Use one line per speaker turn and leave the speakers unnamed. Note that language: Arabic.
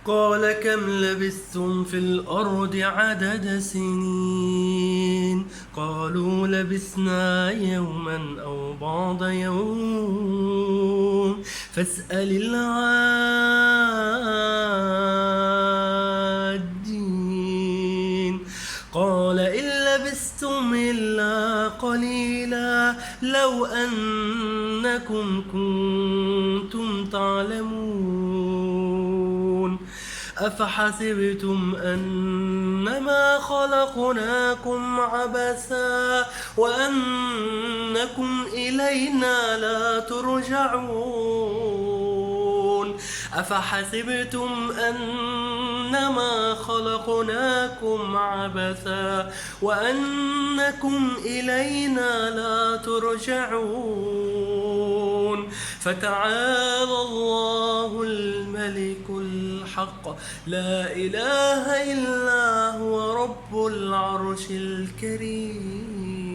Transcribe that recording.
قال كم لبثتم في الأرض عدد سنين قالوا لبثنا يوما أو بعض يوم فاسأل العادين قال إن لبثتم إلا قليلا لو أنكم كنتم تعلمون أفحسبتم أنما خلقناكم عبثا وأنكم إلينا لا ترجعون أفحسبتم أنما خلقناكم عبثا وأنكم إلينا لا ترجعون فتعالى الله الملك الحق لا إله إلا هو رب العرش الكريم.